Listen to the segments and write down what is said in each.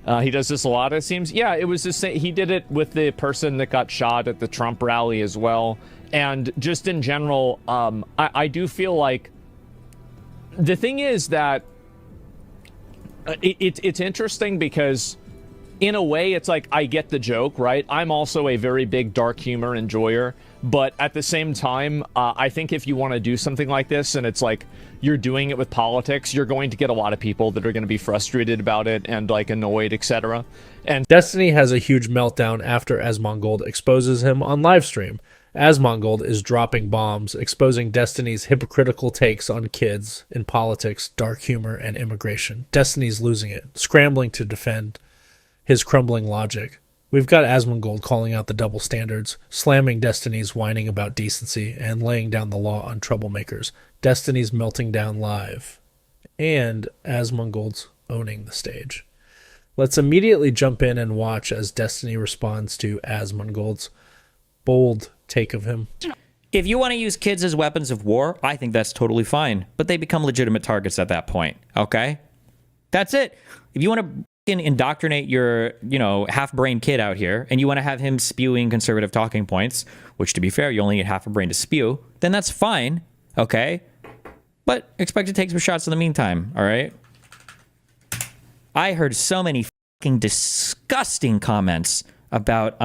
He does this a lot, it seems. Yeah, it was the same. He did it with the person that got shot at the Trump rally as well. And just in general, I do feel like the thing is that it's interesting because in a way it's like I get the joke, right? I'm also a very big dark humor enjoyer. But at the same time, I think if you want to do something like this and it's like you're doing it with politics, you're going to get a lot of people that are going to be frustrated about it and like annoyed, etc. And Destiny has a huge meltdown after Asmongold exposes him on livestream. Asmongold is dropping bombs, exposing Destiny's hypocritical takes on kids in politics, dark humor, and immigration. Destiny's losing it, scrambling to defend his crumbling logic. We've got Asmongold calling out the double standards, slamming Destiny's whining about decency, and laying down the law on troublemakers. Destiny's melting down live, and Asmongold's owning the stage. Let's immediately jump in and watch as Destiny responds to Asmongold's bold take of him. If you want to use kids as weapons of war, I think that's totally fine. But they become legitimate targets at that point, okay? That's it. If you want to indoctrinate your, half-brain kid out here, and you want to have him spewing conservative talking points, which, to be fair, you only need half a brain to spew, then that's fine, okay? But expect to take some shots in the meantime, all right? I heard so many fucking disgusting comments about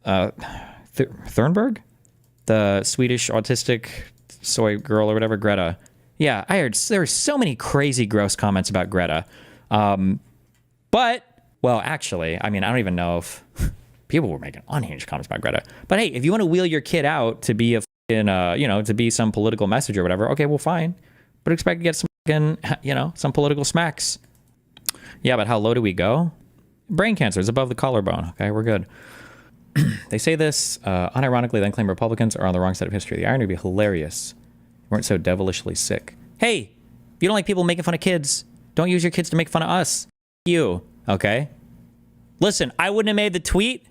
Thunberg, the Swedish autistic soy girl or whatever, Greta. Yeah, I heard there were so many crazy, gross comments about Greta. But, well, actually, I mean, I don't even know if people were making unhinged comments about Greta. But hey, if you want to wheel your kid out to be a fucking, to be some political message or whatever, okay, well, fine. But expect to get some fucking, some political smacks. Yeah, but how low do we go? Brain cancer is above the collarbone. Okay, we're good. They say this unironically, then claim Republicans are on the wrong side of history. The irony would be hilarious. Weren't so devilishly sick. Hey, if you don't like people making fun of kids, don't use your kids to make fun of us. You, okay? Listen, I wouldn't have made the tweet,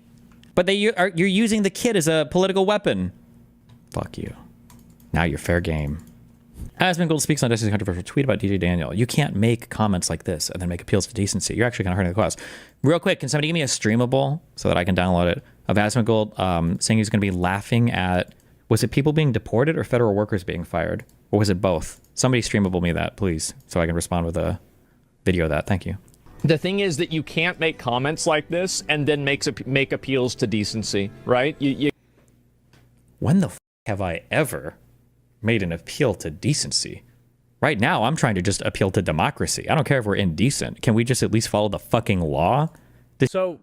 but you're using the kid as a political weapon. Fuck you. Now you're fair game. Asmongold speaks on Destiny's controversial tweet about DJ Daniel. You can't make comments like this and then make appeals to decency. You're actually kind of hurting the cause. Real quick, can somebody give me a streamable so that I can download it of Asmongold saying he's going to be laughing at, was it people being deported or federal workers being fired? Or was it both? Somebody streamable me that, please, so I can respond with a video of that. Thank you. the thing is that you can't make comments like this and then make appeals to decency, right? When the f have I ever made an appeal to decency? Right now, I'm trying to just appeal to democracy. I don't care if we're indecent. Can we just at least follow the fucking law? So,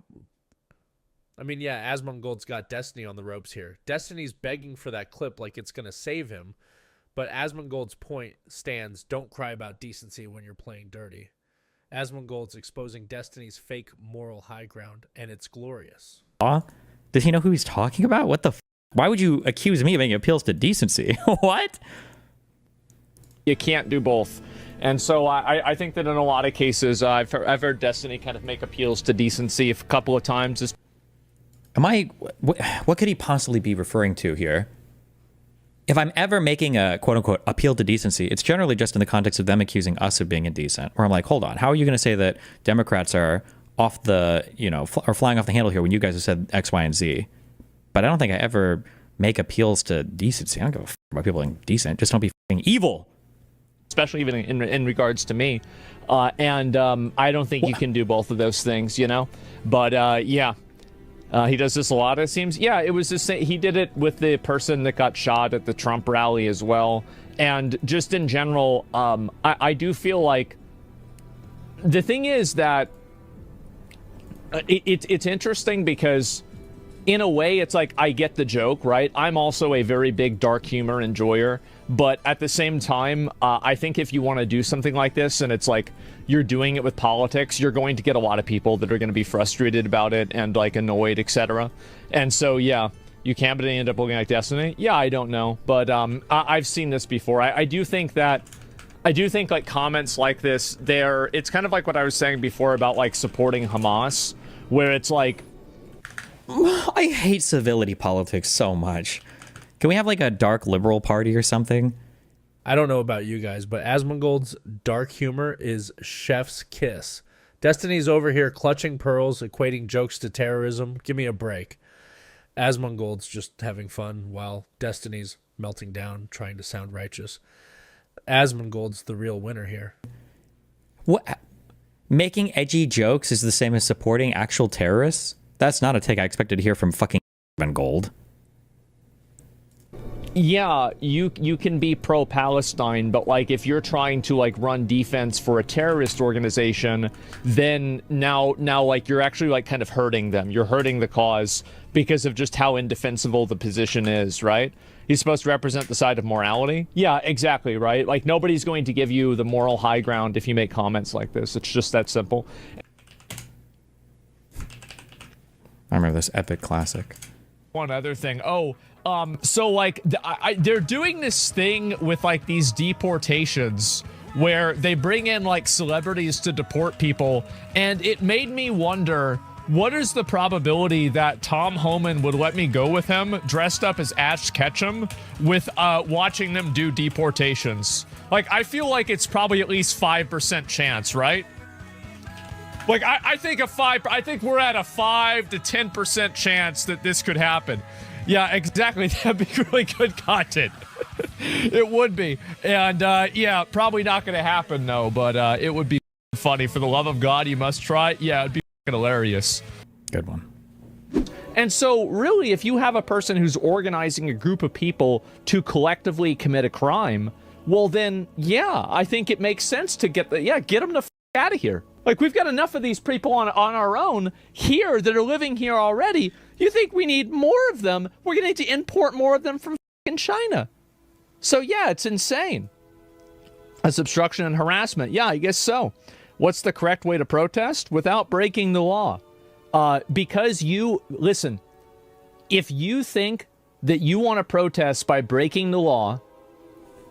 I mean, yeah, Asmongold's got Destiny on the ropes here. Destiny's begging for that clip like it's going to save him. But Asmongold's point stands, don't cry about decency when you're playing dirty. Asmongold's exposing Destiny's fake moral high ground, and it's glorious. Does he know who he's talking about? What the f? Why would you accuse me of making appeals to decency? What? You can't do both. And so I think that in a lot of cases, I've heard Destiny kind of make appeals to decency a couple of times. What could he possibly be referring to here? If I'm ever making a quote-unquote appeal to decency, it's generally just in the context of them accusing us of being indecent. Where I'm like, hold on, how are you going to say that Democrats are off the, are flying off the handle here when you guys have said X, Y, and Z? But I don't think I ever make appeals to decency. I don't give a f about people being decent. Just don't be f***ing evil. Especially even in regards to me. I don't think you can do both of those things, But, yeah. He does this a lot, it seems. Yeah, it was the same. He did it with the person that got shot at the Trump rally as well. And just in general, I do feel like the thing is that it's interesting because in a way it's like I get the joke, right? I'm also a very big dark humor enjoyer. But at the same time, I think if you want to do something like this and it's like you're doing it with politics, you're going to get a lot of people that are going to be frustrated about it and like annoyed, etc. And so, yeah, you can, but they end up looking like Destiny. Yeah, I don't know. But I've seen this before. I do think like comments like this, it's kind of like what I was saying before about like supporting Hamas, where it's like, I hate civility politics so much. Can we have like a dark liberal party or something? I don't know about you guys, but Asmongold's dark humor is chef's kiss. Destiny's over here clutching pearls, equating jokes to terrorism. Give me a break. Asmongold's just having fun while Destiny's melting down, trying to sound righteous. Asmongold's the real winner here. What? Making edgy jokes is the same as supporting actual terrorists? That's not a take I expected to hear from fucking Gold. Yeah, you can be pro-Palestine, but like if you're trying to like run defense for a terrorist organization, then now like you're actually like kind of hurting them. You're hurting the cause because of just how indefensible the position is, right? He's supposed to represent the side of morality. Yeah, exactly, right? Like nobody's going to give you the moral high ground if you make comments like this. It's just that simple. I remember this epic classic. One other thing. So like they're doing this thing with like these deportations where they bring in like celebrities to deport people, and it made me wonder, what is the probability that Tom Homan would let me go with him dressed up as Ash Ketchum with watching them do deportations? Like I feel like it's probably at least 5% chance, right? Like I think we're at a 5 to 10% chance that this could happen. Yeah, exactly. That'd be really good content. It would be. And yeah, probably not going to happen though, but it would be funny. For the love of God, you must try. Yeah, it'd be hilarious. Good one. And so really, if you have a person who's organizing a group of people to collectively commit a crime, well then, yeah, I think it makes sense to get them the f out of here. Like, we've got enough of these people on our own here that are living here already. You think we need more of them? We're going to need to import more of them from fucking China. So, yeah, it's insane. That's obstruction and harassment. Yeah, I guess so. What's the correct way to protest? Without breaking the law. Because listen, if you think that you want to protest by breaking the law,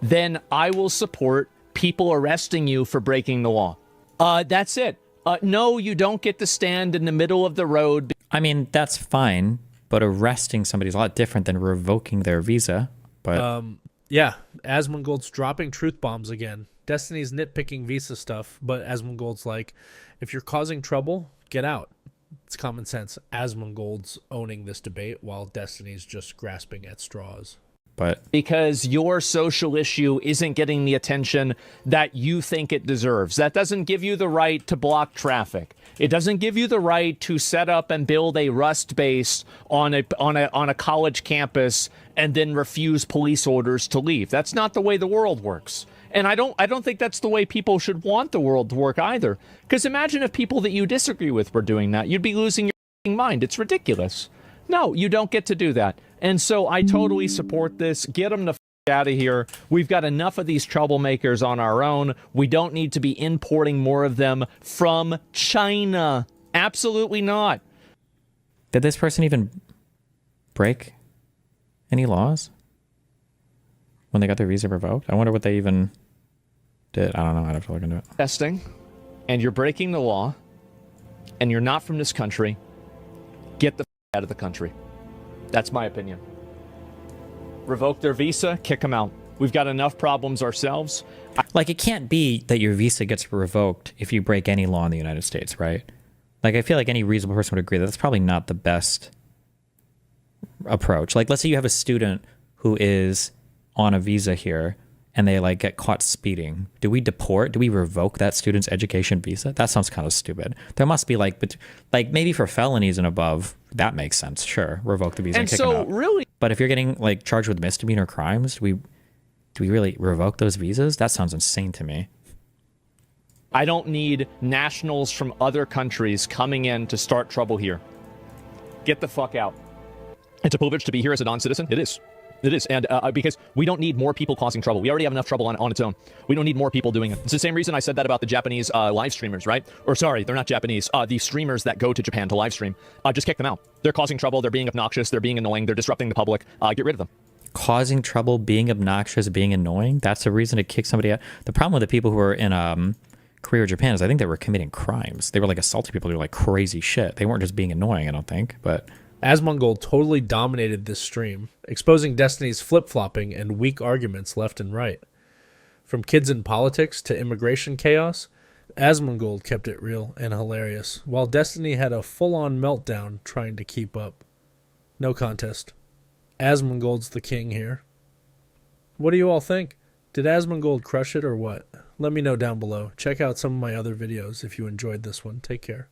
then I will support people arresting you for breaking the law. That's it. No, you don't get to stand in the middle of the road. I mean, that's fine, but arresting somebody is a lot different than revoking their visa. But yeah, Asmongold's dropping truth bombs again. Destiny's nitpicking visa stuff, but Asmongold's like, if you're causing trouble, get out. It's common sense. Asmongold's owning this debate while Destiny's just grasping at straws. But because your social issue isn't getting the attention that you think it deserves. That doesn't give you the right to block traffic. It doesn't give you the right to set up and build a Rust base on a college campus and then refuse police orders to leave. That's not the way the world works. And I don't think that's the way people should want the world to work either. Because imagine if people that you disagree with were doing that. You'd be losing your mind. It's ridiculous. No, you don't get to do that. And so I totally support this. Get them the f out of here. We've got enough of these troublemakers on our own. We don't need to be importing more of them from China. Absolutely not. Did this person even break any laws when they got their visa revoked? I wonder what they even did. I don't know. I'd have to look into it. Testing, and you're breaking the law, and you're not from this country. Get the out of the country. That's my opinion. Revoke their visa, kick them out. We've got enough problems ourselves. Like, it can't be that your visa gets revoked if you break any law in the United States, right? Like, I feel like any reasonable person would agree that that's probably not the best approach. Like, let's say you have a student who is on a visa here and they like get caught speeding. Do we deport? Do we revoke that student's education visa? That sounds kind of stupid. There must be like maybe for felonies and above, that makes sense. Sure, revoke the visa and kick them out. Really, but if you're getting like charged with misdemeanor crimes, do we really revoke those visas? That sounds insane to me. I don't need nationals from other countries coming in to start trouble here. Get the fuck out. It's a privilege to be here as a non-citizen. It is. It is, and because we don't need more people causing trouble. We already have enough trouble on its own. We don't need more people doing it. It's the same reason I said that about the Japanese live streamers, right? Or sorry, they're not Japanese. The streamers that go to Japan to live stream, just kick them out. They're causing trouble. They're being obnoxious. They're being annoying. They're disrupting the public. Get rid of them. Causing trouble, being obnoxious, being annoying. That's a reason to kick somebody out. The problem with the people who are in Korea or Japan is I think they were committing crimes. They were like assaulting people. They were like crazy shit. They weren't just being annoying, I don't think, but... Asmongold totally dominated this stream, exposing Destiny's flip-flopping and weak arguments left and right. From kids in politics to immigration chaos, Asmongold kept it real and hilarious, while Destiny had a full-on meltdown trying to keep up. No contest. Asmongold's the king here. What do you all think? Did Asmongold crush it or what? Let me know down below. Check out some of my other videos if you enjoyed this one. Take care.